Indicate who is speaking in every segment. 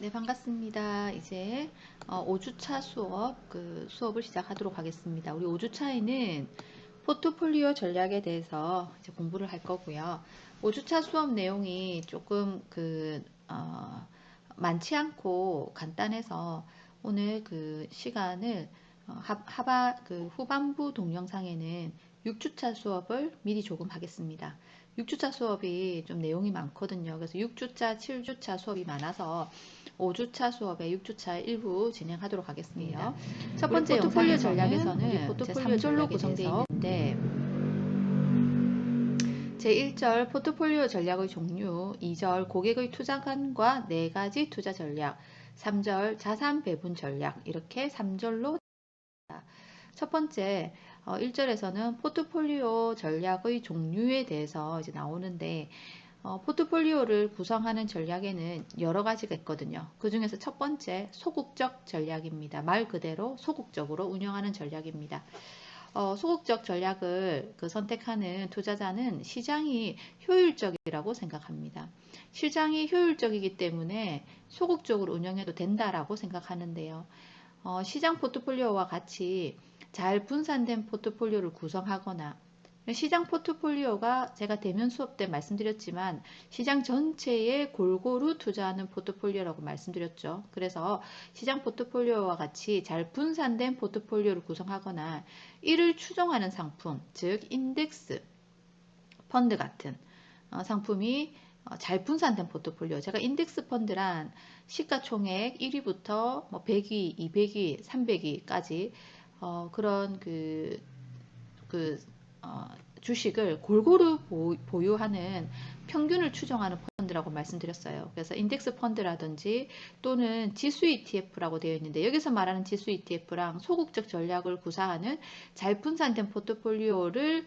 Speaker 1: 네, 반갑습니다. 이제 5주차 수업을 시작하도록 하겠습니다. 우리 5주차에는 포트폴리오 전략에 대해서 이제 공부를 할 거고요. 5주차 수업 내용이 조금 많지 않고 간단해서 오늘 그 시간을 후반부 동영상에는 6주차 수업을 미리 조금 하겠습니다. 6주차 수업이 좀 내용이 많거든요. 그래서 6주차, 7주차 수업이 많아서 5주차 수업에 6주차 일부 진행하도록 하겠습니다. 첫 번째 포트폴리오 전략에서는 포트폴리오 3절로 구성되어 있는데 제1절 포트폴리오 전략의 종류, 2절 고객의 투자관과 4가지 투자 전략, 3절 자산 배분 전략 이렇게 3절로 첫 번째 1절에서는 포트폴리오 전략의 종류에 대해서 이제 나오는데 포트폴리오를 구성하는 전략에는 여러 가지가 있거든요. 그 중에서 첫 번째 소극적 전략입니다. 말 그대로 소극적으로 운영하는 전략입니다. 소극적 전략을 선택하는 투자자는 시장이 효율적이라고 생각합니다. 시장이 효율적이기 때문에 소극적으로 운영해도 된다라고 생각하는데요. 시장 포트폴리오와 같이 잘 분산된 포트폴리오를 구성하거나 시장 포트폴리오가 제가 대면 수업 때 말씀드렸지만 시장 전체에 골고루 투자하는 포트폴리오라고 말씀드렸죠. 그래서 시장 포트폴리오와 같이 잘 분산된 포트폴리오를 구성하거나 이를 추종하는 상품, 즉 인덱스 펀드 같은 상품이 잘 분산된 포트폴리오. 제가 인덱스 펀드란 시가총액 1위부터 100위, 200위, 300위까지 그런 주식을 골고루 보유하는 평균을 추정하는 펀드라고 말씀드렸어요. 그래서 인덱스 펀드라든지 또는 지수 ETF라고 되어 있는데 여기서 말하는 지수 ETF랑 소극적 전략을 구사하는 잘 분산된 포트폴리오를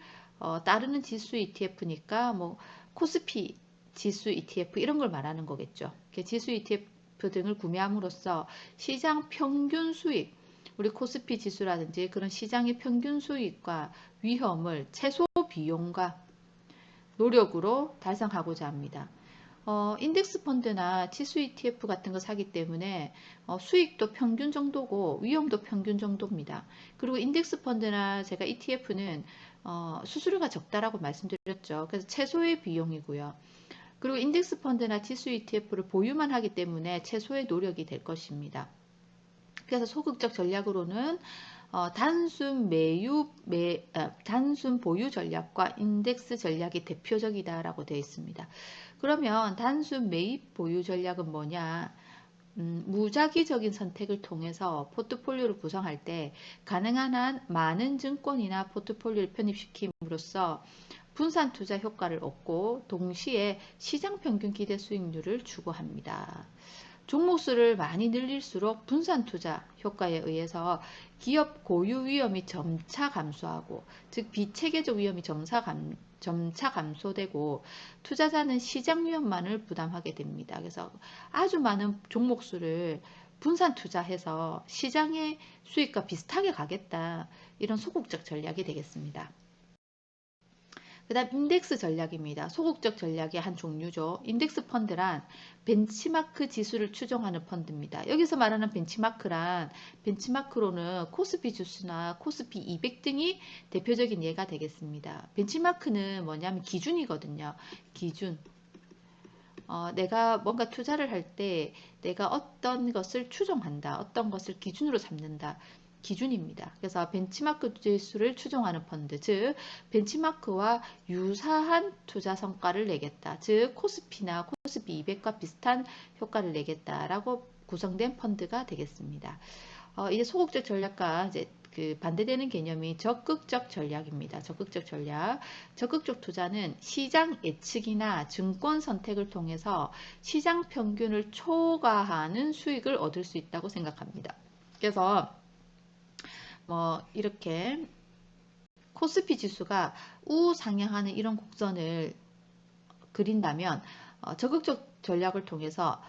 Speaker 1: 따르는 지수 ETF니까 코스피 지수 ETF 이런 걸 말하는 거겠죠. 지수 ETF 등을 구매함으로써 시장 평균 수익, 우리 코스피 지수라든지 그런 시장의 평균 수익과 위험을 최소 비용과 노력으로 달성하고자 합니다. 인덱스 펀드나 지수 ETF 같은 거 사기 때문에 수익도 평균 정도고 위험도 평균 정도입니다. 그리고 인덱스 펀드나 제가 ETF는 수수료가 적다라고 말씀드렸죠. 그래서 최소의 비용이고요. 그리고 인덱스 펀드나 지수 ETF를 보유만 하기 때문에 최소의 노력이 될 것입니다. 그래서 소극적 전략으로는 단순 보유 전략과 인덱스 전략이 대표적이다라고 되어 있습니다. 그러면 단순 매입 보유 전략은 뭐냐? 무작위적인 선택을 통해서 포트폴리오를 구성할 때 가능한 한 많은 증권이나 포트폴리오를 편입시킴으로써 분산 투자 효과를 얻고 동시에 시장 평균 기대 수익률을 추구합니다. 종목수를 많이 늘릴수록 분산 투자 효과에 의해서 기업 고유 위험이 점차 감소하고, 즉 비체계적 위험이 점차 감소되고 투자자는 시장 위험만을 부담하게 됩니다. 그래서 아주 많은 종목수를 분산 투자해서 시장의 수익과 비슷하게 가겠다, 이런 소극적 전략이 되겠습니다. 그 다음 인덱스 전략입니다. 소극적 전략의 한 종류죠. 인덱스 펀드란 벤치마크 지수를 추정하는 펀드입니다. 여기서 말하는 벤치마크로는 코스피 지수나 코스피 200 등이 대표적인 예가 되겠습니다. 벤치마크는 뭐냐면 기준이거든요. 기준. 내가 뭔가 투자를 할 때 내가 어떤 것을 추정한다, 어떤 것을 기준으로 삼는다, 기준입니다. 그래서 벤치마크 지수를 추정하는 펀드, 즉 벤치마크와 유사한 투자 성과를 내겠다, 즉 코스피나 코스피 200과 비슷한 효과를 내겠다라고 구성된 펀드가 되겠습니다. 이제 소극적 전략과 이제 반대되는 개념이 적극적 전략입니다. 적극적 전략. 적극적 투자는 시장 예측이나 증권 선택을 통해서 시장 평균을 초과하는 수익을 얻을 수 있다고 생각합니다. 그래서 이렇게 코스피 지수가 우상향하는 이런 곡선을 그린다면 적극적 전략을 통해서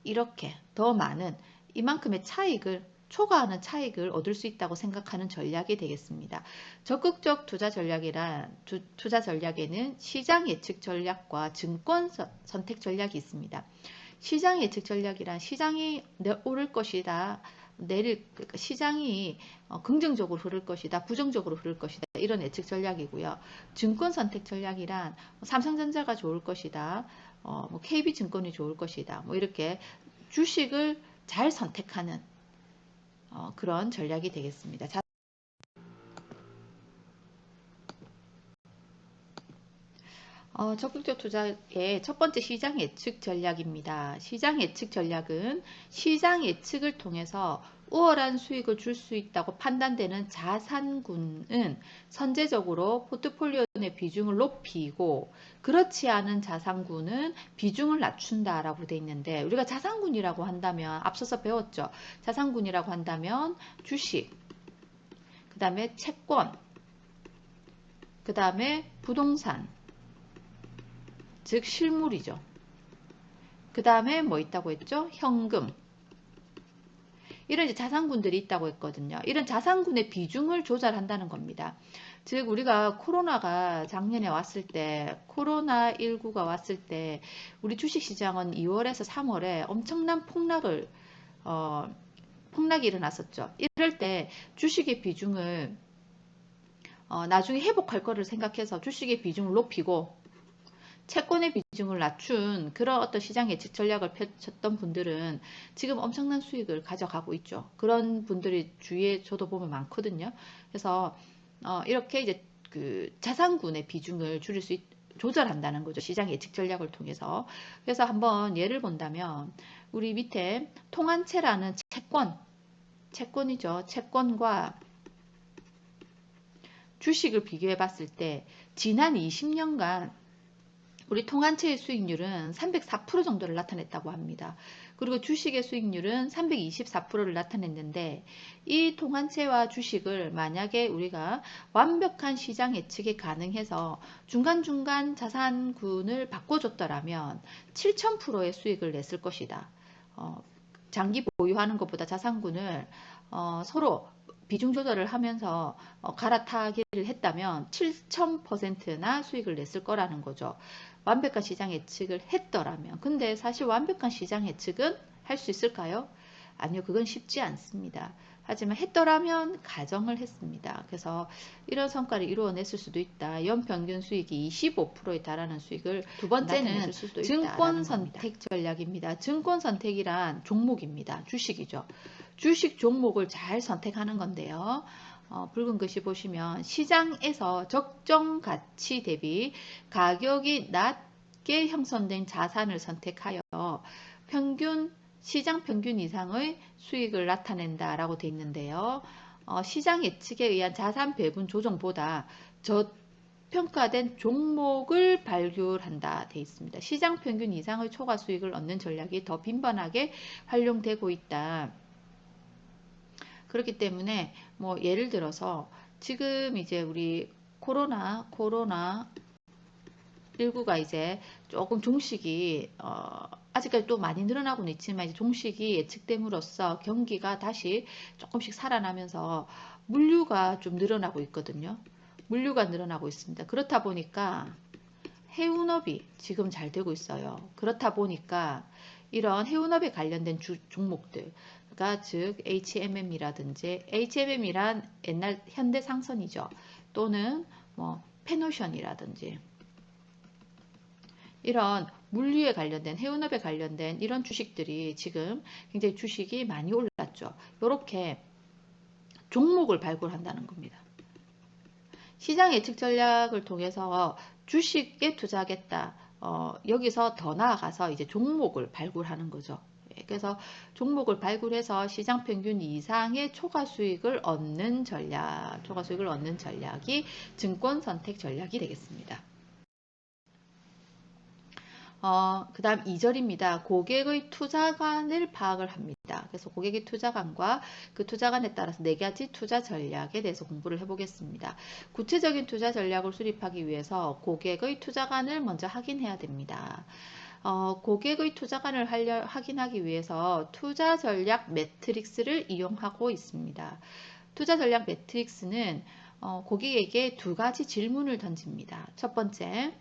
Speaker 1: 이렇게 더 많은 이만큼의 차익을 초과하는 차익을 얻을 수 있다고 생각하는 전략이 되겠습니다. 적극적 투자 전략에는 시장 예측 전략과 증권 선택 전략이 있습니다. 시장 예측 전략이란 시장이 오를 것이다. 그러니까 시장이 긍정적으로 흐를 것이다. 부정적으로 흐를 것이다. 이런 예측 전략이고요. 증권 선택 전략이란 삼성전자가 좋을 것이다. 뭐 KB증권이 좋을 것이다. 뭐 이렇게 주식을 잘 선택하는 그런 전략이 되겠습니다. 적극적 투자의 첫 번째 시장 예측 전략입니다. 시장 예측 전략은 시장 예측을 통해서 우월한 수익을 줄 수 있다고 판단되는 자산군은 선제적으로 포트폴리오 내 비중을 높이고 그렇지 않은 자산군은 비중을 낮춘다라고 되어 있는데 우리가 자산군이라고 한다면 앞서서 배웠죠. 자산군이라고 한다면 주식, 그 다음에 채권, 그 다음에 부동산, 즉 실물이죠. 그 다음에 뭐 있다고 했죠? 현금. 이런 이제 자산군들이 있다고 했거든요. 이런 자산군의 비중을 조절한다는 겁니다. 즉 우리가 코로나가 작년에 왔을 때 코로나19가 왔을 때 우리 주식시장은 2월에서 3월에 엄청난 폭락이 일어났었죠. 이럴 때 주식의 비중을 나중에 회복할 거를 생각해서 주식의 비중을 높이고 채권의 비중을 낮춘 그런 어떤 시장 예측 전략을 펼쳤던 분들은 지금 엄청난 수익을 가져가고 있죠. 그런 분들이 주위에 저도 보면 많거든요. 그래서 이렇게 이제 그 자산군의 비중을 줄일 수 조절한다는 거죠. 시장 예측 전략을 통해서. 그래서 한번 예를 본다면 우리 밑에 통한채라는 채권이죠. 채권과 주식을 비교해 봤을 때 지난 20년간 우리 통한채의 수익률은 304% 정도를 나타냈다고 합니다. 그리고 주식의 수익률은 324%를 나타냈는데 이 통한채와 주식을 만약에 우리가 완벽한 시장 예측이 가능해서 중간중간 자산군을 바꿔줬더라면 7000%의 수익을 냈을 것이다. 장기 보유하는 것보다 자산군을 서로 비중 조절을 하면서 갈아타기를 했다면 7000%나 수익을 냈을 거라는 거죠. 완벽한 시장 예측을 했더라면. 근데 사실 완벽한 시장 예측은 할 수 있을까요? 아니요, 그건 쉽지 않습니다. 하지만 했더라면 가정을 했습니다. 그래서 이런 성과를 이루어냈을 수도 있다. 연평균 수익이 25%에 달하는 수익을 두 번째는 증권 선택 전략입니다. 증권 선택이란 종목입니다. 주식이죠. 주식 종목을 잘 선택하는 건데요. 붉은 글씨 보시면 시장에서 적정 가치 대비 가격이 낮게 형성된 자산을 선택하여 시장 평균 이상의 수익을 나타낸다라고 되어 있는데요. 시장 예측에 의한 자산 배분 조정보다 저평가된 종목을 발굴한다 되어 있습니다. 시장 평균 이상의 초과 수익을 얻는 전략이 더 빈번하게 활용되고 있다. 그렇기 때문에 뭐 예를 들어서 지금 이제 우리 코로나19가 이제 조금 종식이 아직까지 또 많이 늘어나고는 있지만 이제 종식이 예측됨으로써 경기가 다시 조금씩 살아나면서 물류가 좀 늘어나고 있거든요. 물류가 늘어나고 있습니다. 그렇다 보니까 해운업이 지금 잘 되고 있어요. 그렇다 보니까 이런 해운업에 관련된 종목들가 즉 HMM이라든지 HMM이란 옛날 현대상선이죠. 또는 뭐 페노션이라든지 이런 물류에 관련된 해운업에 관련된 이런 주식들이 지금 굉장히 주식이 많이 올랐죠. 이렇게 종목을 발굴한다는 겁니다. 시장 예측 전략을 통해서 주식에 투자하겠다. 여기서 더 나아가서 이제 종목을 발굴하는 거죠. 그래서 종목을 발굴해서 시장 평균 이상의 초과 수익을 얻는 전략이 증권 선택 전략이 되겠습니다. 그 다음 2절입니다. 고객의 투자관을 파악을 합니다. 그래서 고객의 투자관과 그 투자관에 따라서 4가지 투자 전략에 대해서 공부를 해보겠습니다. 구체적인 투자 전략을 수립하기 위해서 고객의 투자관을 먼저 확인해야 됩니다. 고객의 투자관을 확인하기 위해서 투자 전략 매트릭스를 이용하고 있습니다. 투자 전략 매트릭스는 고객에게 2가지 질문을 던집니다. 첫 번째,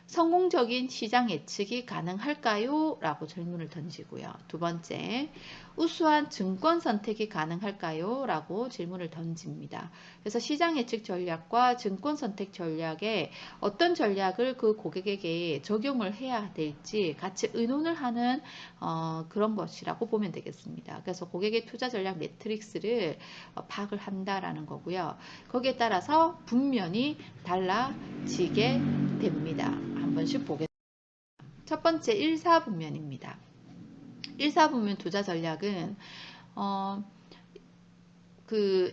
Speaker 1: 성공적인 시장 예측이 가능할까요? 라고 질문을 던지고요. 두 번째, 우수한 증권 선택이 가능할까요? 라고 질문을 던집니다. 그래서 시장 예측 전략과 증권 선택 전략에 어떤 전략을 그 고객에게 적용을 해야 될지 같이 의논을 하는 그런 것이라고 보면 되겠습니다. 그래서 고객의 투자 전략 매트릭스를 파악을 한다라는 거고요. 거기에 따라서 분명히 달라지게 됩니다. 한 번씩 보겠습니다. 첫 번째, 일사분면입니다. 일사분면 투자 전략은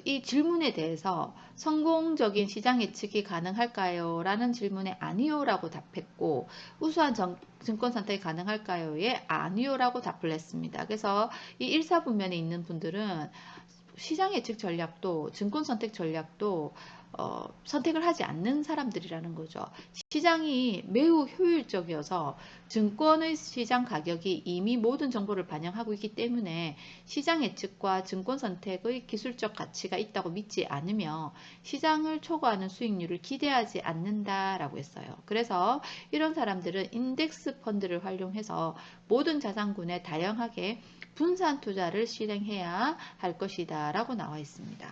Speaker 1: 이 질문에 대해서 성공적인 시장 예측이 가능할까요? 라는 질문에 아니요 라고 답했고, 우수한 증권 선택이 가능할까요?에 아니요 라고 답을 했습니다. 그래서 이 일사분면에 있는 분들은 시장 예측 전략도 증권 선택 전략도 선택을 하지 않는 사람들이라는 거죠. 시장이 매우 효율적이어서 증권의 시장 가격이 이미 모든 정보를 반영하고 있기 때문에 시장 예측과 증권 선택의 기술적 가치가 있다고 믿지 않으며 시장을 초과하는 수익률을 기대하지 않는다라고 했어요. 그래서 이런 사람들은 인덱스 펀드를 활용해서 모든 자산군에 다양하게 분산 투자를 실행해야 할 것이다 라고 나와 있습니다.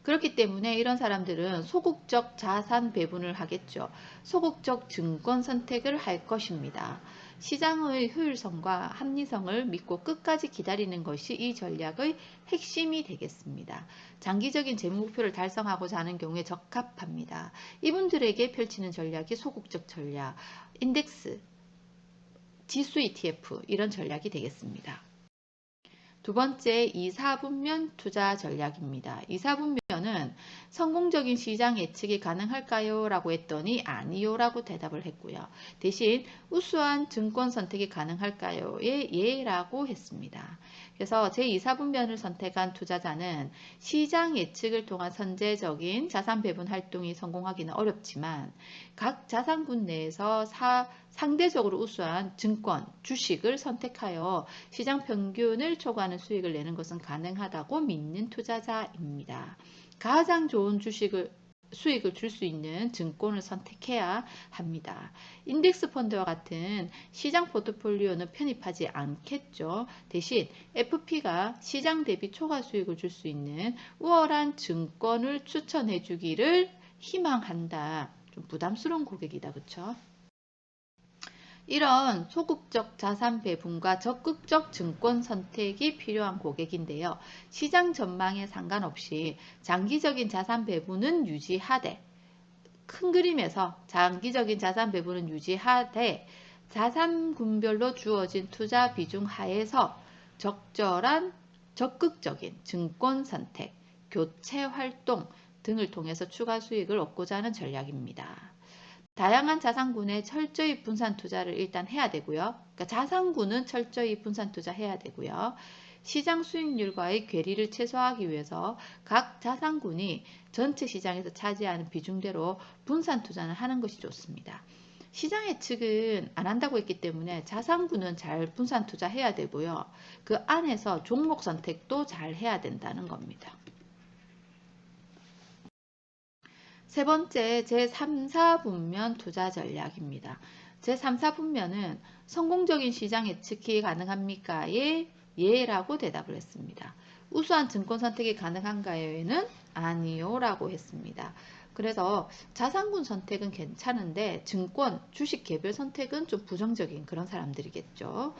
Speaker 1: 그렇기 때문에 이런 사람들은 소극적 자산 배분을 하겠죠. 소극적 증권 선택을 할 것입니다. 시장의 효율성과 합리성을 믿고 끝까지 기다리는 것이 이 전략의 핵심이 되겠습니다. 장기적인 재무 목표를 달성하고자 하는 경우에 적합합니다. 이분들에게 펼치는 전략이 소극적 전략, 인덱스, 지수 ETF 이런 전략이 되겠습니다. 두 번째, 이사분면 투자 전략입니다. 이사분면은 성공적인 시장 예측이 가능할까요? 라고 했더니 아니요 라고 대답을 했고요. 대신 우수한 증권 선택이 가능할까요? 예 라고 했습니다. 그래서 제2사분면을 선택한 투자자는 시장 예측을 통한 선제적인 자산 배분 활동이 성공하기는 어렵지만 각 자산군 내에서 상대적으로 우수한 증권, 주식을 선택하여 시장 평균을 초과하는 수익을 내는 것은 가능하다고 믿는 투자자입니다. 가장 좋은 수익을 줄 수 있는 증권을 선택해야 합니다. 인덱스 펀드와 같은 시장 포트폴리오는 편입하지 않겠죠. 대신 FP가 시장 대비 초과 수익을 줄 수 있는 우월한 증권을 추천해 주기를 희망한다. 좀 부담스러운 고객이다. 그렇죠? 이런 소극적 자산 배분과 적극적 증권 선택이 필요한 고객인데요. 시장 전망에 상관없이 장기적인 자산 배분은 유지하되 큰 그림에서 장기적인 자산 배분은 유지하되 자산군별로 주어진 투자 비중 하에서 적절한 적극적인 증권 선택, 교체 활동 등을 통해서 추가 수익을 얻고자 하는 전략입니다. 다양한 자산군에 철저히 분산 투자를 일단 해야 되고요. 그러니까 자산군은 철저히 분산 투자해야 되고요. 시장 수익률과의 괴리를 최소화하기 위해서 각 자산군이 전체 시장에서 차지하는 비중대로 분산 투자를 하는 것이 좋습니다. 시장 예측은 안 한다고 했기 때문에 자산군은 잘 분산 투자해야 되고요. 그 안에서 종목 선택도 잘 해야 된다는 겁니다. 세 번째, 제3, 4분면 투자 전략입니다. 제3, 4분면은 성공적인 시장 예측이 가능합니까? 예라고 대답을 했습니다. 우수한 증권 선택이 가능한가요?에는 아니요 라고 했습니다. 그래서 자산군 선택은 괜찮은데 증권, 주식 개별 선택은 좀 부정적인 그런 사람들이겠죠.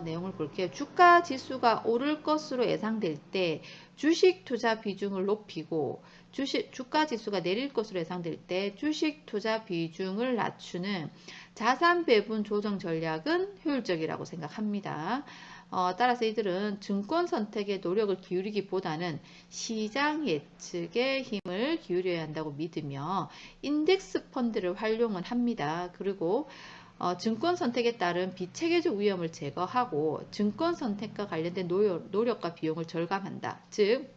Speaker 1: 내용을 볼게요. 주가 지수가 오를 것으로 예상될 때 주식 투자 비중을 높이고 주가 지수가 내릴 것으로 예상될 때 주식 투자 비중을 낮추는 자산 배분 조정 전략은 효율적이라고 생각합니다. 따라서 이들은 증권 선택에 노력을 기울이기보다는 시장 예측에 힘을 기울여야 한다고 믿으며 인덱스 펀드를 활용은 합니다. 그리고 증권 선택에 따른 비체계적 위험을 제거하고 증권 선택과 관련된 노력과 비용을 절감한다. 즉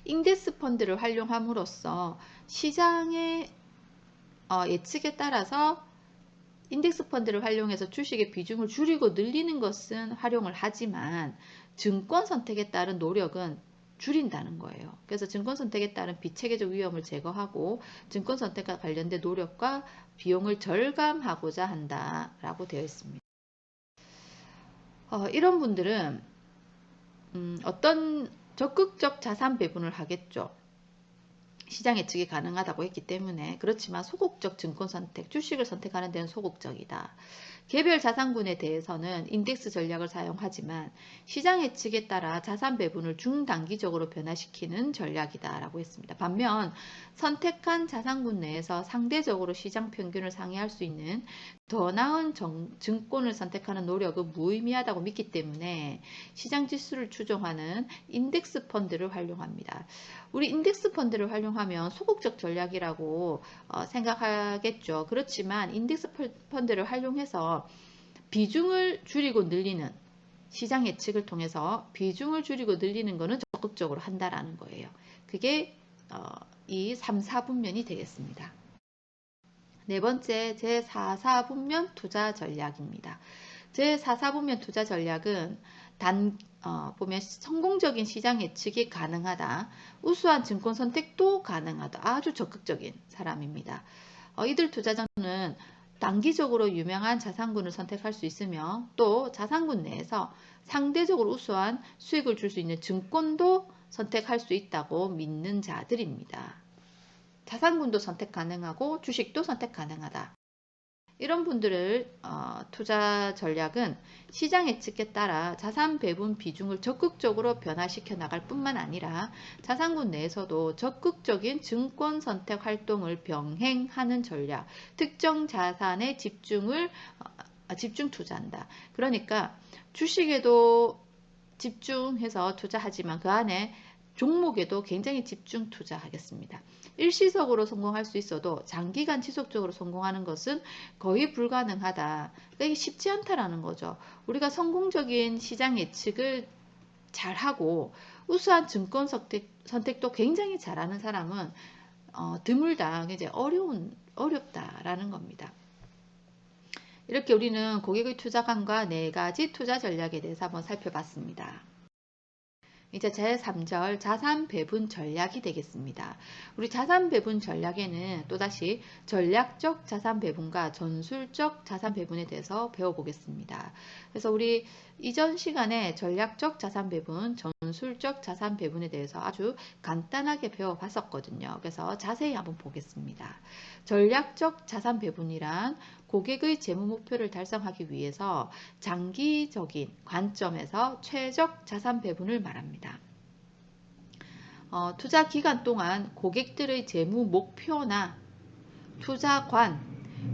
Speaker 1: 인덱스 펀드를 활용함으로써 시장의 예측에 따라서 인덱스 펀드를 활용해서 주식의 비중을 줄이고 늘리는 것은 활용을 하지만 증권 선택에 따른 노력은 줄인다는 거예요. 그래서 증권 선택에 따른 비체계적 위험을 제거하고 증권 선택과 관련된 노력과 비용을 절감하고자 한다라고 되어 있습니다. 이런 분들은 어떤 적극적 자산 배분을 하겠죠. 시장 예측이 가능하다고 했기 때문에. 그렇지만 소극적 증권 선택, 주식을 선택하는 데는 소극적이다. 개별 자산군에 대해서는 인덱스 전략을 사용하지만 시장 예측에 따라 자산 배분을 중단기적으로 변화시키는 전략이다 라고 했습니다. 반면 선택한 자산군 내에서 상대적으로 시장 평균을 상회할 수 있는 더 나은 증권을 선택하는 노력은 무의미하다고 믿기 때문에 시장 지수를 추종하는 인덱스 펀드를 활용합니다. 우리 인덱스 펀드를 활용하면 소극적 전략이라고 생각하겠죠. 그렇지만 인덱스 펀드를 활용해서 비중을 줄이고 늘리는, 시장 예측을 통해서 비중을 줄이고 늘리는 것은 적극적으로 한다라는 거예요. 그게 이 3, 4분면이 되겠습니다. 네 번째, 제4사분면 투자 전략입니다. 제4사분면 투자 전략은 보면 성공적인 시장 예측이 가능하다. 우수한 증권 선택도 가능하다. 아주 적극적인 사람입니다. 이들 투자자는 단기적으로 유명한 자산군을 선택할 수 있으며 또 자산군 내에서 상대적으로 우수한 수익을 줄 수 있는 증권도 선택할 수 있다고 믿는 자들입니다. 자산군도 선택 가능하고 주식도 선택 가능하다. 이런 분들을 투자 전략은 시장 예측에 따라 자산 배분 비중을 적극적으로 변화시켜 나갈 뿐만 아니라 자산군 내에서도 적극적인 증권 선택 활동을 병행하는 전략, 특정 자산에 집중 투자한다. 그러니까 주식에도 집중해서 투자하지만 그 안에 종목에도 굉장히 집중 투자하겠습니다. 일시적으로 성공할 수 있어도 장기간 지속적으로 성공하는 것은 거의 불가능하다. 그러니까 이게 쉽지 않다라는 거죠. 우리가 성공적인 시장 예측을 잘하고 우수한 증권 선택도 굉장히 잘하는 사람은 드물다. 이제 어렵다라는 겁니다. 이렇게 우리는 고객의 투자관과 4가지 투자 전략에 대해서 한번 살펴봤습니다. 이제 제3절 자산 배분 전략이 되겠습니다. 우리 자산 배분 전략에는 또다시 전략적 자산 배분과 전술적 자산 배분에 대해서 배워보겠습니다. 그래서 우리 이전 시간에 전략적 자산 배분, 전술적 자산 배분에 대해서 아주 간단하게 배워봤었거든요. 그래서 자세히 한번 보겠습니다. 전략적 자산 배분이란 고객의 재무 목표를 달성하기 위해서 장기적인 관점에서 최적 자산 배분을 말합니다. 투자 기간 동안 고객들의 재무 목표나 투자관,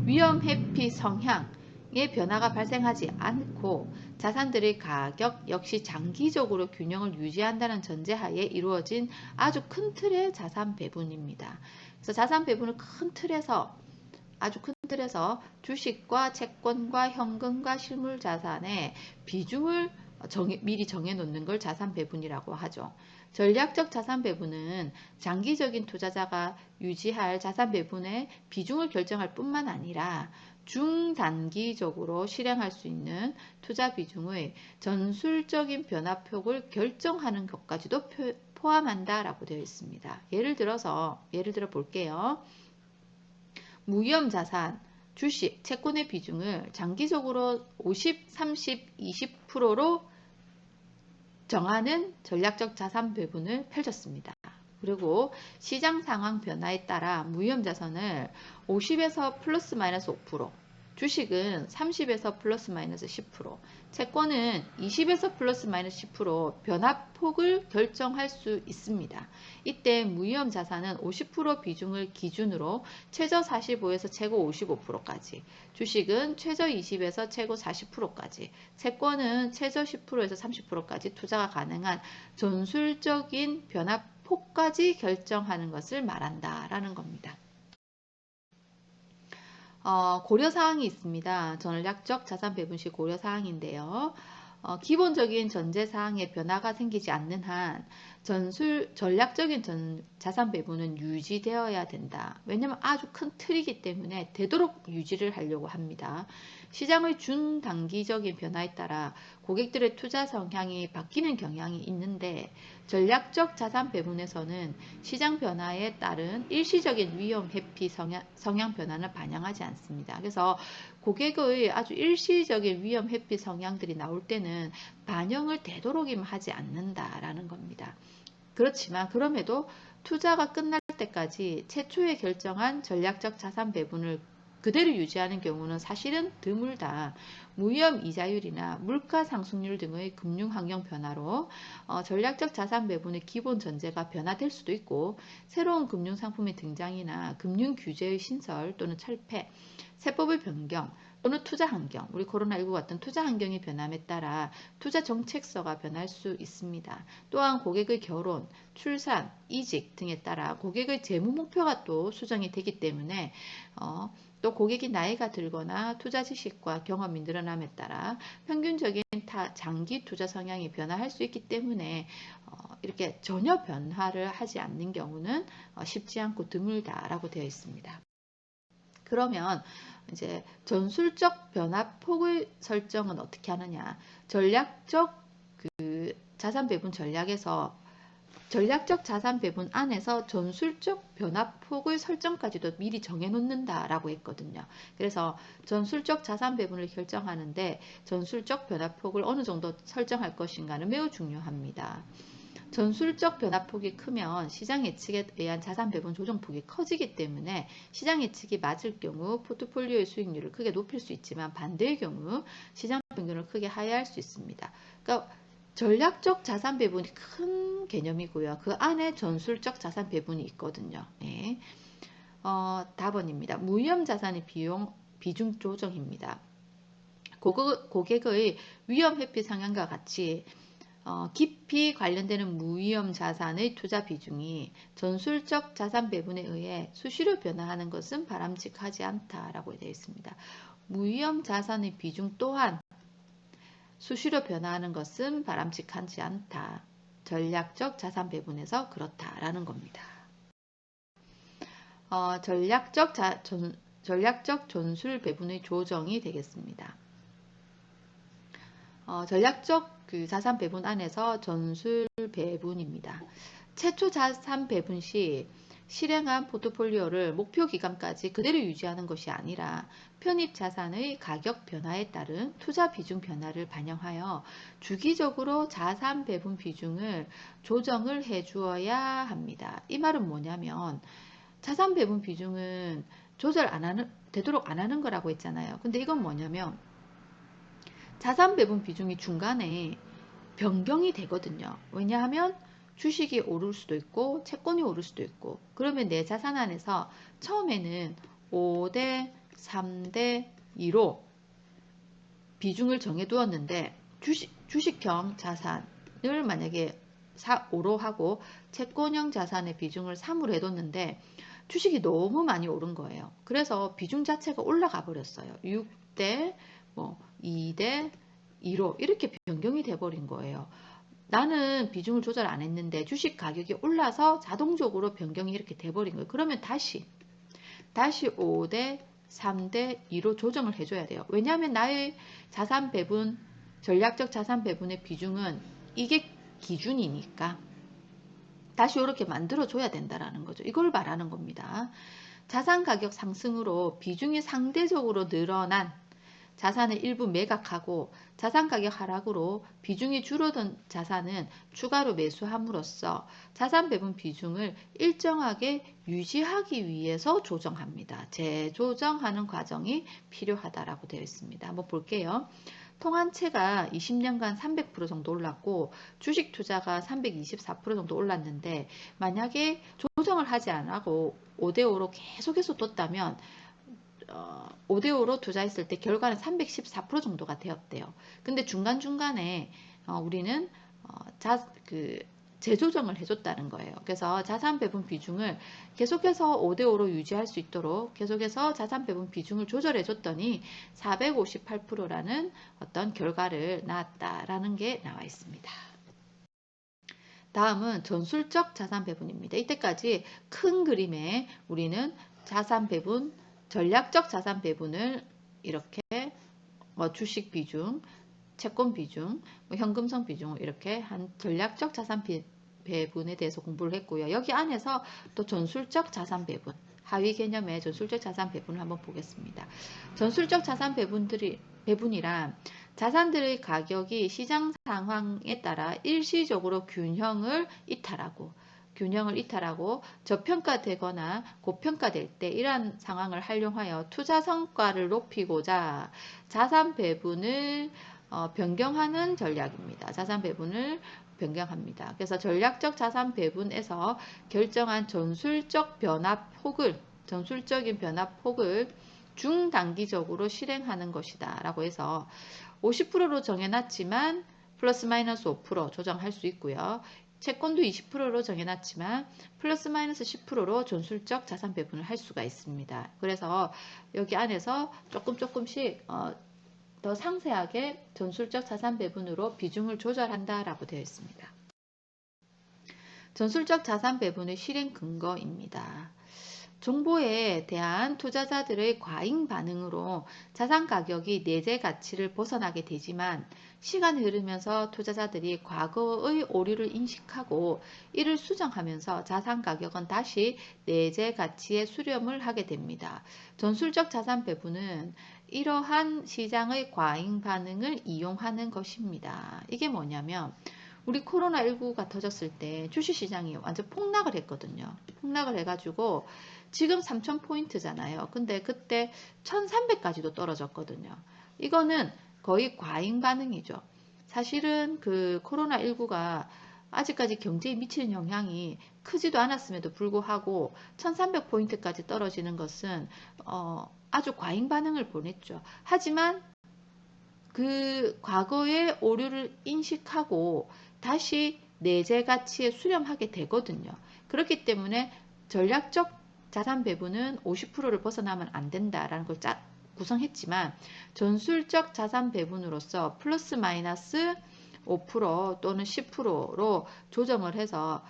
Speaker 1: 위험 회피 성향의 변화가 발생하지 않고 자산들의 가격 역시 장기적으로 균형을 유지한다는 전제하에 이루어진 아주 큰 틀의 자산 배분입니다. 그래서 자산 배분을 아주 큰 틀에서 주식과 채권과 현금과 실물 자산의 비중을 미리 정해놓는 걸 자산 배분이라고 하죠. 전략적 자산 배분은 장기적인 투자자가 유지할 자산 배분의 비중을 결정할 뿐만 아니라 중단기적으로 실행할 수 있는 투자 비중의 전술적인 변화폭을 결정하는 것까지도 포함한다라고 되어 있습니다. 예를 들어 볼게요. 무위험 자산, 주식, 채권의 비중을 장기적으로 50, 30, 20%로 정하는 전략적 자산 배분을 펼쳤습니다. 그리고 시장 상황 변화에 따라 무위험 자산을 50에서 플러스 마이너스 5%, 주식은 30에서 플러스 마이너스 10%, 채권은 20에서 플러스 마이너스 10% 변화폭을 결정할 수 있습니다. 이때 무위험 자산은 50% 비중을 기준으로 최저 45에서 최고 55%까지, 주식은 최저 20에서 최고 40%까지, 채권은 최저 10%에서 30%까지 투자가 가능한 전술적인 변화폭까지 결정하는 것을 말한다라는 겁니다. 고려사항이 있습니다. 전략적 자산 배분 시 고려사항인데요. 기본적인 전제사항에 변화가 생기지 않는 한 전략적인 자산 배분은 유지되어야 된다. 왜냐하면 아주 큰 틀이기 때문에 되도록 유지를 하려고 합니다. 시장의 중단기적인 변화에 따라 고객들의 투자 성향이 바뀌는 경향이 있는데 전략적 자산 배분에서는 시장 변화에 따른 일시적인 위험 회피 성향 변화는 반영하지 않습니다. 그래서 고객의 아주 일시적인 위험 회피 성향들이 나올 때는 반영을 되도록이면 하지 않는다라는 겁니다. 그렇지만 그럼에도 투자가 끝날 때까지 최초에 결정한 전략적 자산 배분을 그대로 유지하는 경우는 사실은 드물다. 무위험 이자율이나 물가 상승률 등의 금융 환경 변화로 전략적 자산 배분의 기본 전제가 변화될 수도 있고 새로운 금융 상품의 등장이나 금융 규제의 신설 또는 철폐, 세법의 변경 또는 투자 환경, 우리 코로나19 같은 투자 환경의 변함에 따라 투자 정책서가 변할 수 있습니다. 또한 고객의 결혼, 출산, 이직 등에 따라 고객의 재무 목표가 또 수정이 되기 때문에 또 고객이 나이가 들거나 투자 지식과 경험이 늘어남에 따라 평균적인 장기 투자 성향이 변화할 수 있기 때문에 이렇게 전혀 변화를 하지 않는 경우는 쉽지 않고 드물다라고 되어 있습니다. 그러면 이제 전술적 변화폭의 설정은 어떻게 하느냐? 전략적 자산 배분 전략에서 전략적 자산 배분 안에서 전술적 변화폭의 설정까지도 미리 정해놓는다라고 했거든요. 그래서 전술적 자산 배분을 결정하는데 전술적 변화폭을 어느 정도 설정할 것인가는 매우 중요합니다. 전술적 변화폭이 크면 시장 예측에 의한 자산 배분 조정폭이 커지기 때문에 시장 예측이 맞을 경우 포트폴리오의 수익률을 크게 높일 수 있지만 반대의 경우 시장 평균을 크게 하회할 수 있습니다. 그러니까 전략적 자산 배분이 큰 개념이고요. 그 안에 전술적 자산 배분이 있거든요. 네. 답은입니다. 무위험 자산의 비중 조정입니다. 고객의 위험 회피 상향과 같이 깊이 관련되는 무위험 자산의 투자 비중이 전술적 자산 배분에 의해 수시로 변화하는 것은 바람직하지 않다라고 되어 있습니다. 무위험 자산의 비중 또한 수시로 변화하는 것은 바람직하지 않다. 전략적 자산 배분에서 그렇다라는 겁니다. 전략적 전술 배분의 조정이 되겠습니다. 전략적 자산 배분 안에서 전술 배분입니다. 최초 자산 배분 시 실행한 포트폴리오를 목표 기간까지 그대로 유지하는 것이 아니라 편입 자산의 가격 변화에 따른 투자 비중 변화를 반영하여 주기적으로 자산 배분 비중을 조정을 해 주어야 합니다. 이 말은 뭐냐면 자산 배분 비중은 되도록 안 하는 거라고 했잖아요. 근데 이건 뭐냐면 자산 배분 비중이 중간에 변경이 되거든요. 왜냐하면 주식이 오를 수도 있고 채권이 오를 수도 있고 그러면 내 자산 안에서 처음에는 5대 3대 2로 비중을 정해 두었는데 주식형 자산을 만약에 5로 하고 채권형 자산의 비중을 3으로 해뒀는데 주식이 너무 많이 오른 거예요. 그래서 비중 자체가 올라가 버렸어요. 6대 2대 2로 이렇게 변경이 돼버린 거예요. 나는 비중을 조절 안 했는데 주식 가격이 올라서 자동적으로 변경이 이렇게 돼버린 거예요. 그러면 다시 5대 3대 2로 조정을 해줘야 돼요. 왜냐하면 나의 자산 배분, 전략적 자산 배분의 비중은 이게 기준이니까 다시 이렇게 만들어줘야 된다라는 거죠. 이걸 말하는 겁니다. 자산 가격 상승으로 비중이 상대적으로 늘어난 자산을 일부 매각하고 자산 가격 하락으로 비중이 줄어든 자산은 추가로 매수함으로써 자산 배분 비중을 일정하게 유지하기 위해서 조정합니다. 재조정하는 과정이 필요하다라고 되어 있습니다. 한번 볼게요. 통한채가 20년간 300% 정도 올랐고 주식 투자가 324% 정도 올랐는데 만약에 조정을 하지 않고 5대5로 계속해서 뒀다면 5대5로 투자했을 때 결과는 314% 정도가 되었대요. 근데 중간중간에 우리는 재조정을 해줬다는 거예요. 그래서 자산 배분 비중을 계속해서 5대5로 유지할 수 있도록 계속해서 자산 배분 비중을 조절해 줬더니 458%라는 어떤 결과를 낳았다라는 게 나와 있습니다. 다음은 전술적 자산 배분입니다. 이때까지 큰 그림에 우리는 자산 배분, 전략적 자산 배분을 이렇게 주식 비중, 채권 비중, 현금성 비중 이렇게 한 전략적 자산 배분에 대해서 공부를 했고요. 여기 안에서 또 전술적 자산 배분, 하위 개념의 전술적 자산 배분을 한번 보겠습니다. 전술적 자산 배분이란 자산들의 가격이 시장 상황에 따라 일시적으로 균형을 이탈하고 저평가되거나 고평가될 때 이러한 상황을 활용하여 투자 성과를 높이고자 자산 배분을 변경하는 전략입니다. 자산 배분을 변경합니다. 그래서 전략적 자산 배분에서 결정한 전술적인 변화 폭을 중단기적으로 실행하는 것이다 라고 해서 50%로 정해놨지만 플러스 마이너스 5% 조정할 수 있고요. 채권도 20%로 정해놨지만 플러스 마이너스 10%로 전술적 자산 배분을 할 수가 있습니다. 그래서 여기 안에서 조금씩 더 상세하게 전술적 자산 배분으로 비중을 조절한다라고 되어 있습니다. 전술적 자산 배분의 실행 근거입니다. 정보에 대한 투자자들의 과잉 반응으로 자산 가격이 내재 가치를 벗어나게 되지만 시간이 흐르면서 투자자들이 과거의 오류를 인식하고 이를 수정하면서 자산 가격은 다시 내재 가치에 수렴을 하게 됩니다. 전술적 자산 배분은 이러한 시장의 과잉 반응을 이용하는 것입니다. 이게 뭐냐면 우리 코로나19가 터졌을 때 주식시장이 완전 폭락을 했거든요. 폭락을 해가지고 지금 3,000포인트잖아요. 근데 그때 1,300까지도 떨어졌거든요. 이거는 거의 과잉 반응이죠. 사실은 그 코로나19가 아직까지 경제에 미치는 영향이 크지도 않았음에도 불구하고 1,300포인트까지 떨어지는 것은 아주 과잉 반응을 보냈죠. 하지만 그 과거의 오류를 인식하고 다시 내재 가치에 수렴하게 되거든요. 그렇기 때문에 전략적 자산 배분은 50%를 벗어나면 안 된다라는 걸 구성했지만 전술적 자산 배분으로서 플러스 마이너스 5% 또는 10%로 조정을 해서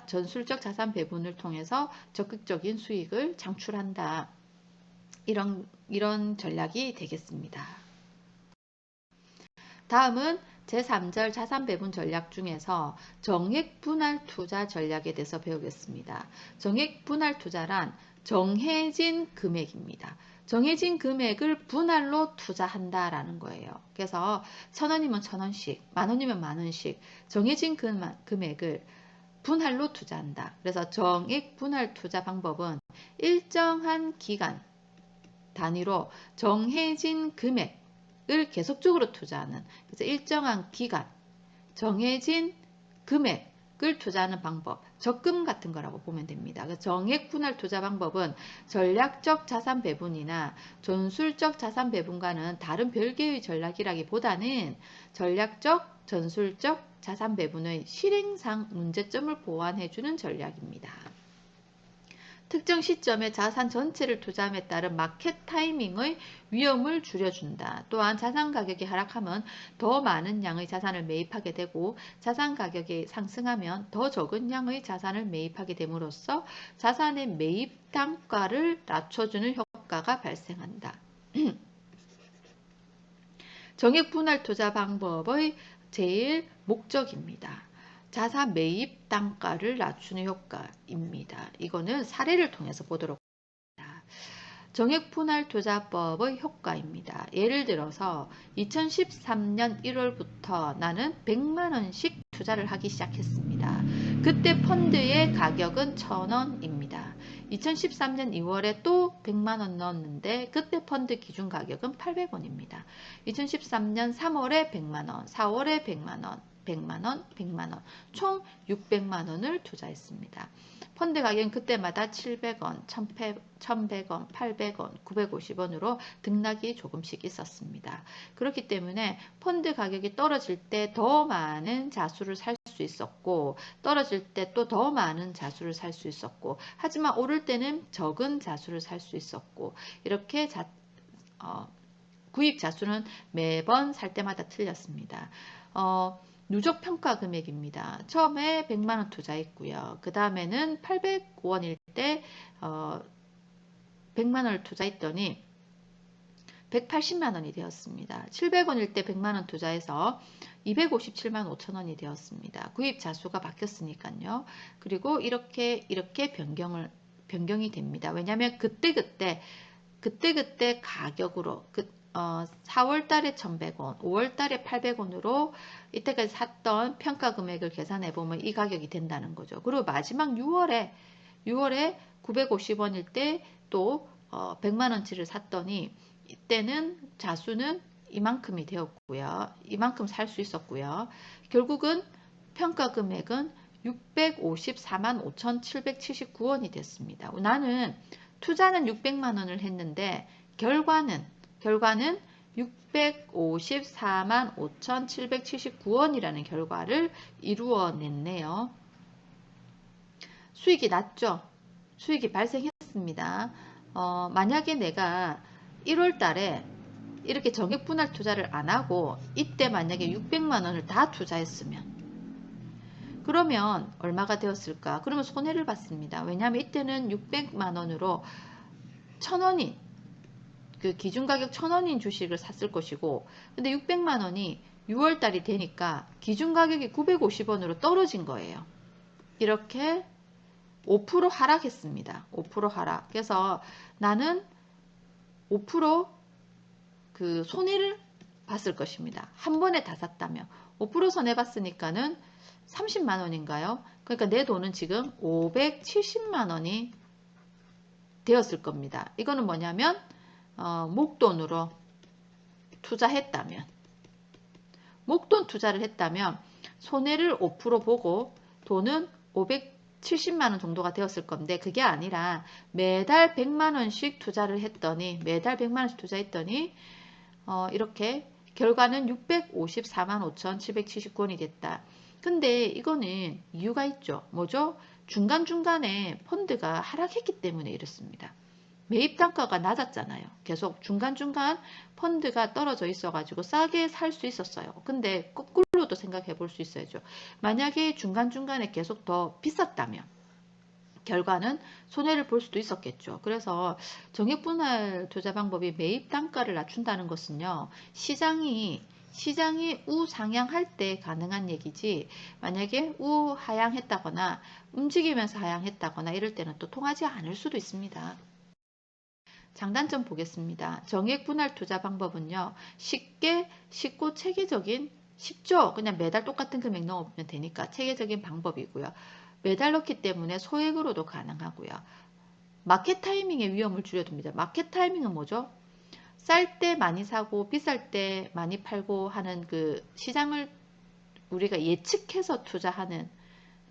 Speaker 1: 전술적 자산 배분을 통해서 적극적인 수익을 창출한다. 이런 전략이 되겠습니다. 다음은 제3절 자산 배분 전략 중에서 정액 분할 투자 전략에 대해서 배우겠습니다. 정액 분할 투자란 정해진 금액입니다. 정해진 금액을 분할로 투자한다라는 거예요. 그래서 1,000원이면 1,000원씩, 만원이면 만원씩 정해진 금액을 분할로 투자한다. 그래서 정액 분할 투자 방법은 일정한 기간 단위로 정해진 금액을 계속적으로 투자하는, 그래서 일정한 기간 정해진 금액을 투자하는 방법, 적금 같은 거라고 보면 됩니다. 정액 분할 투자 방법은 전략적 자산 배분이나 전술적 자산 배분과는 다른 별개의 전략이라기보다는 전략적, 전술적 자산 배분의 실행상 문제점을 보완해주는 전략입니다. 특정 시점에 자산 전체를 투자함에 따른 마켓 타이밍의 위험을 줄여준다. 또한 자산 가격이 하락하면 더 많은 양의 자산을 매입하게 되고 자산 가격이 상승하면 더 적은 양의 자산을 매입하게 됨으로써 자산의 매입 단가를 낮춰주는 효과가 발생한다. 정액 분할 투자 방법의 제일 목적입니다. 자산 매입 단가를 낮추는 효과입니다. 이거는 사례를 통해서 보도록 합니다. 정액 분할 투자법의 효과입니다. 예를 들어서 2013년 1월부터 나는 100만원씩 투자를 하기 시작했습니다. 그때 펀드의 가격은 1,000원입니다. 2013년 2월에 또 100만원 넣었는데 그때 펀드 기준 가격은 800원입니다. 2013년 3월에 100만원, 4월에 100만원, 100만원, 100만원, 총 600만원을 투자했습니다. 펀드 가격은 그때마다 700원, 1100원, 800원, 950원으로 등락이 조금씩 있었습니다. 그렇기 때문에 펀드 가격이 떨어질 때 더 많은 자수를 살 수 있었고 떨어질 때 또 더 많은 자수를 살 수 있었고 하지만 오를 때는 적은 자수를 살 수 있었고 이렇게 구입 자수는 매번 살 때마다 틀렸습니다. 누적 평가 금액입니다. 처음에 100만원 투자했고요. 그 다음에는 805원일 때 100만원을 투자했더니 180만원이 되었습니다. 700원일 때 100만원 투자해서 257만 5천원이 되었습니다. 구입 자수가 바뀌었으니까요. 그리고 이렇게 변경이 됩니다. 왜냐하면 그때그때 가격으로 4월 달에 1100원, 5월 달에 800원으로 이때까지 샀던 평가 금액을 계산해 보면 이 가격이 된다는 거죠. 그리고 마지막 6월에 950원일 때 또 100만원치를 샀더니 이때는 자수는 이만큼이 되었고요. 이만큼 살 수 있었고요. 결국은 평가 금액은 654만 5,779원이 됐습니다. 나는 투자는 600만원을 했는데 결과는 654만 5,779원이라는 결과를 이루어냈네요. 수익이 났죠? 수익이 발생했습니다. 만약에 내가 1월 달에 이렇게 정액 분할 투자를 안 하고 이때 만약에 600만원을 다 투자했으면 그러면 얼마가 되었을까? 그러면 손해를 봤습니다. 왜냐하면 이때는 600만원으로 1000원인 그 기준가격 1000원인 주식을 샀을 것이고 근데 600만원이 6월달이 되니까 기준가격이 950원으로 떨어진 거예요. 이렇게 5% 하락했습니다. 5% 하락. 그래서 나는 5% 그 손해를 봤을 것입니다. 한 번에 다 샀다면 5% 손해봤으니까는 30만원인가요? 그러니까 내 돈은 지금 570만원이 되었을 겁니다. 이거는 뭐냐면 목돈으로 투자했다면 목돈 투자를 했다면 손해를 5% 보고 돈은 570만원 정도가 되었을 건데 그게 아니라 매달 100만원씩 투자를 했더니 이렇게 결과는 654만 5,779원이 됐다. 근데 이거는 이유가 있죠. 뭐죠? 중간중간에 펀드가 하락했기 때문에 이렇습니다. 매입 단가가 낮았잖아요. 계속 중간중간 펀드가 떨어져 있어가지고 싸게 살 수 있었어요. 근데 거꾸로도 생각해 볼 수 있어야죠. 만약에 중간중간에 계속 더 비쌌다면 결과는 손해를 볼 수도 있었겠죠. 그래서 정액분할 투자 방법이 매입 단가를 낮춘다는 것은요. 시장이 우상향할 때 가능한 얘기지 만약에 우하향했다거나 움직이면서 하향했다거나 이럴 때는 또 통하지 않을 수도 있습니다. 장단점 보겠습니다. 정액분할 투자 방법은요. 쉽고 체계적인 쉽죠. 그냥 매달 똑같은 금액 넣으면 되니까 체계적인 방법이고요. 매달 넣기 때문에 소액으로도 가능하고요. 마켓 타이밍의 위험을 줄여둡니다. 마켓 타이밍은 뭐죠? 쌀 때 많이 사고 비쌀 때 많이 팔고 하는 그 시장을 우리가 예측해서 투자하는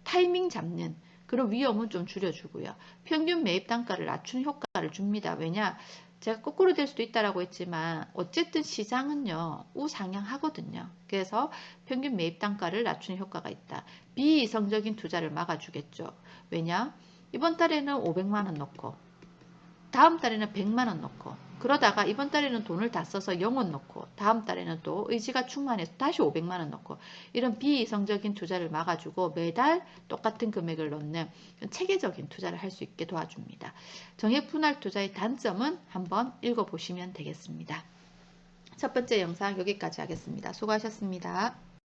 Speaker 1: 타이밍 잡는 그런 위험은 좀 줄여주고요. 평균 매입 단가를 낮추는 효과를 줍니다. 왜냐? 제가 거꾸로 될 수도 있다라고 했지만 어쨌든 시장은요. 우상향하거든요. 그래서 평균 매입 단가를 낮추는 효과가 있다. 비이성적인 투자를 막아주겠죠. 왜냐? 이번 달에는 500만원 넣고 다음 달에는 100만원 넣고 그러다가 이번 달에는 돈을 다 써서 0원 넣고 다음 달에는 또 의지가 충만해서 다시 500만원 넣고 이런 비이성적인 투자를 막아주고 매달 똑같은 금액을 넣는 체계적인 투자를 할 수 있게 도와줍니다. 정액분할 투자의 단점은 한번 읽어보시면 되겠습니다. 첫 번째 영상 여기까지 하겠습니다. 수고하셨습니다.